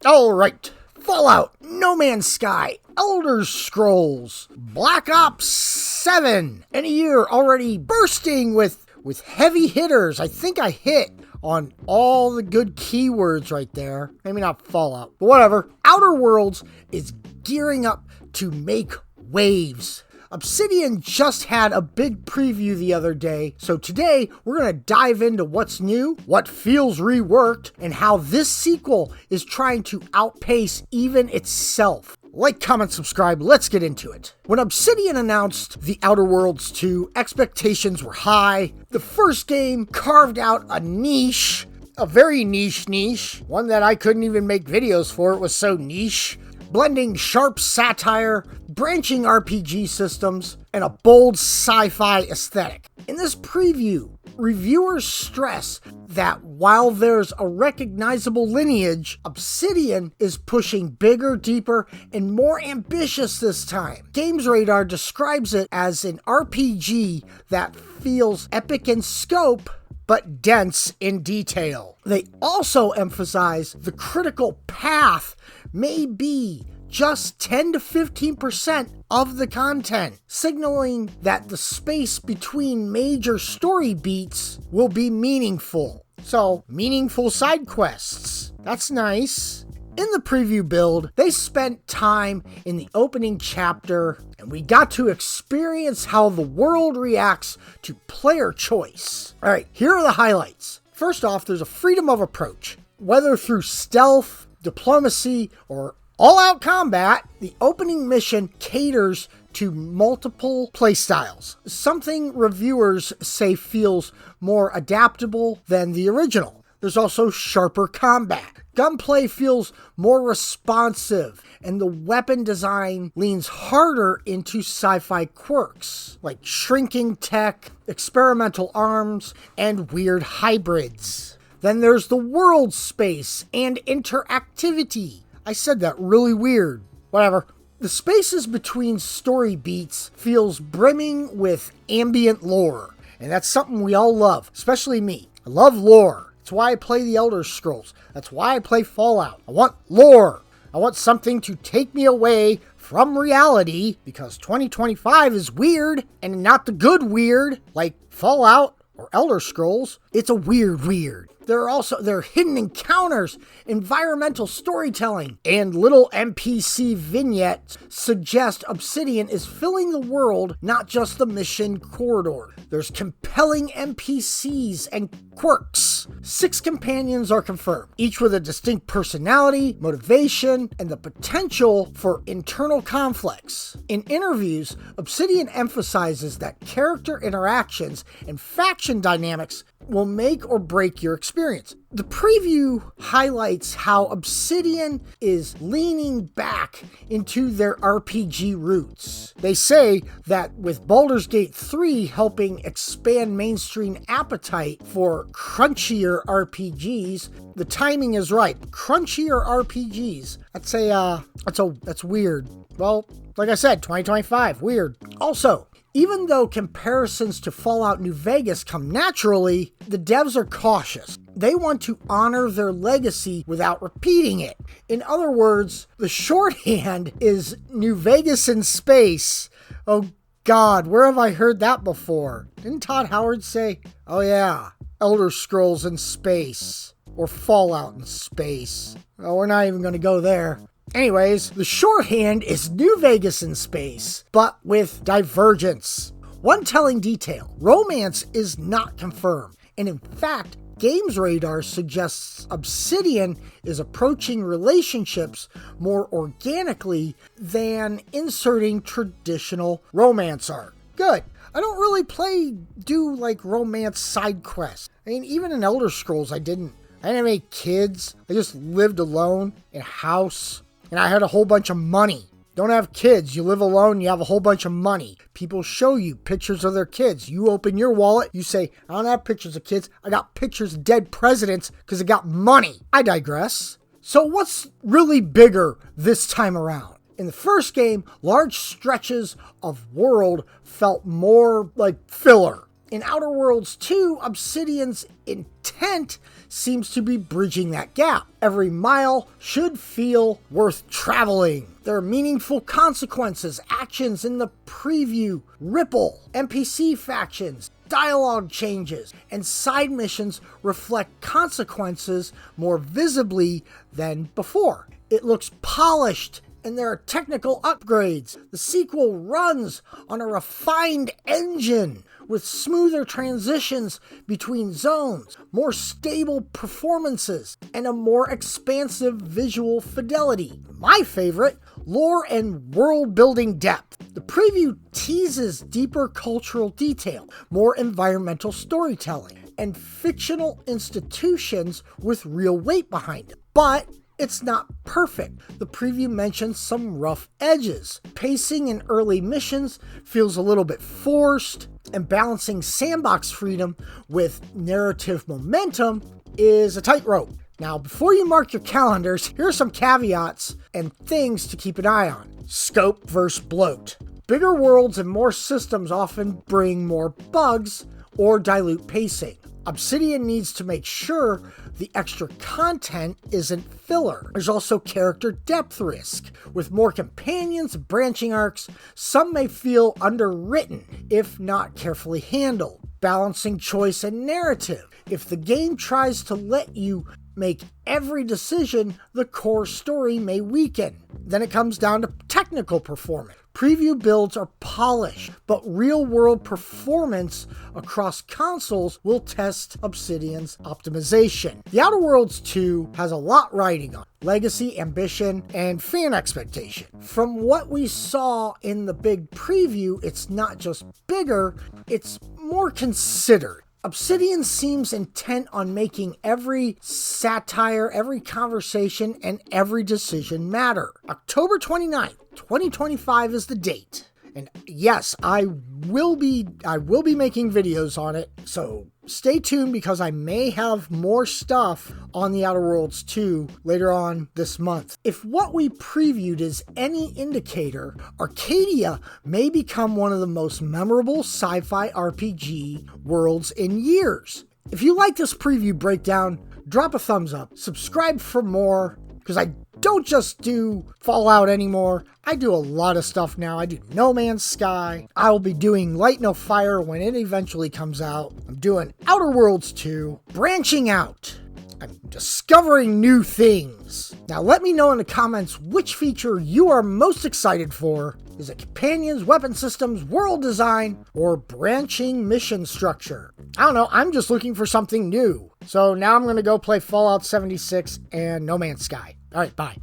Alright, Fallout, No Man's Sky, Elder Scrolls, Black Ops 7, and a year already bursting with heavy hitters. I think I hit on all the good keywords right there. Maybe not Fallout, but whatever. Outer Worlds is gearing up to make waves. Obsidian just had a big preview the other day, so today we're going to dive into what's new, what feels reworked, and how this sequel is trying to outpace even itself. Like, comment, subscribe, let's get into it. When Obsidian announced The Outer Worlds 2, expectations were high. The first game carved out a niche, a very niche, one that I couldn't even make videos for, it was so niche. Blending sharp satire, branching RPG systems, and a bold sci-fi aesthetic. In this preview, reviewers stress that while there's a recognizable lineage, Obsidian is pushing bigger, deeper, and more ambitious this time. Games Radar describes it as an RPG that feels epic in scope, but dense in detail. They also emphasize the critical path may be just 10 to 15% of the content, signaling that the space between major story beats will be meaningful. So, meaningful side quests. That's nice. In the preview build, they spent time in the opening chapter, and we got to experience how the world reacts to player choice. Alright, here are the highlights. First off, there's a freedom of approach. Whether through stealth, diplomacy, or all-out combat, the opening mission caters to multiple playstyles, something reviewers say feels more adaptable than the original. There's also sharper combat. Gunplay feels more responsive, and the weapon design leans harder into sci-fi quirks, like shrinking tech, experimental arms, and weird hybrids. Then there's the world space and interactivity. I said that really weird. Whatever. The spaces between story beats feels brimming with ambient lore, and that's something we all love, especially me. I love lore. That's why I play the Elder Scrolls. That's why I play Fallout. I want lore. I want something to take me away from reality, because 2025 is weird, and not the good weird, like Fallout or Elder Scrolls. It's a weird. There are hidden encounters, environmental storytelling, and little NPC vignettes suggest Obsidian is filling the world, not just the mission corridor. There's compelling NPCs and quirks. 6 companions are confirmed, each with a distinct personality, motivation, and the potential for internal conflicts. In interviews, Obsidian emphasizes that character interactions and faction dynamics will make or break your experience. The preview highlights how Obsidian is leaning back into their RPG roots. They say that with Baldur's Gate 3 helping expand mainstream appetite for crunchier RPGs, the timing is right. Crunchier RPGs. That's weird. Well, like I said, 2025, weird. Also, even though comparisons to Fallout New Vegas come naturally, the devs are cautious. They want to honor their legacy without repeating it. In other words, the shorthand is New Vegas in space. Oh God, where have I heard that before? Didn't Todd Howard say, oh yeah, Elder Scrolls in space, or Fallout in space? Oh, we're not even going to go there. Anyways, the shorthand is New Vegas in space, but with divergence. One telling detail, romance is not confirmed, and in fact, Games Radar suggests Obsidian is approaching relationships more organically than inserting traditional romance art. Good. I don't really do romance side quests. I mean, even in Elder Scrolls, I didn't have any kids. I just lived alone in a house. And I had a whole bunch of money. Don't have kids. You live alone. You have a whole bunch of money. People show you pictures of their kids. You open your wallet. You say, I don't have pictures of kids. I got pictures of dead presidents because I got money. I digress. So what's really bigger this time around? In the first game, large stretches of world felt more like filler. In Outer Worlds 2, Obsidian's intent seems to be bridging that gap. Every mile should feel worth traveling. There are meaningful consequences, actions in the preview, ripple, NPC factions, dialogue changes, and side missions reflect consequences more visibly than before. It looks polished, and there are technical upgrades. The sequel runs on a refined engine with smoother transitions between zones, more stable performances, and a more expansive visual fidelity. My favorite, lore and world-building depth. The preview teases deeper cultural detail, more environmental storytelling, and fictional institutions with real weight behind it. But it's not perfect. The preview mentions some rough edges. Pacing in early missions feels a little bit forced, and balancing sandbox freedom with narrative momentum is a tightrope. Now, before you mark your calendars, here are some caveats and things to keep an eye on. Scope versus bloat. Bigger worlds and more systems often bring more bugs or dilute pacing. Obsidian needs to make sure the extra content isn't filler. There's also character depth risk. With more companions and branching arcs, some may feel underwritten if not carefully handled. Balancing choice and narrative. If the game tries to let you make every decision, the core story may weaken. Then it comes down to technical performance. Preview builds are polished, but real-world performance across consoles will test Obsidian's optimization. The Outer Worlds 2 has a lot riding on it. Legacy, ambition, and fan expectation. From what we saw in the big preview, it's not just bigger, it's more considered. Obsidian seems intent on making every satire, every conversation, and every decision matter. October 29th, 2025 is the date. And yes, I will be making videos on it, so stay tuned because I may have more stuff on the Outer Worlds 2 later on this month. If what we previewed is any indicator, Arcadia may become one of the most memorable sci-fi RPG worlds in years. If you like this preview breakdown, drop a thumbs up, subscribe for more, because I don't just do Fallout anymore. I do a lot of stuff now. I do No Man's Sky. I will be doing Light No Fire when it eventually comes out. I'm doing Outer Worlds 2, branching out. I'm discovering new things. Now let me know in the comments which feature you are most excited for. Is it companions, weapon systems, world design, or branching mission structure? I don't know, I'm just looking for something new. So now I'm going to go play Fallout 76 and No Man's Sky. Alright, bye.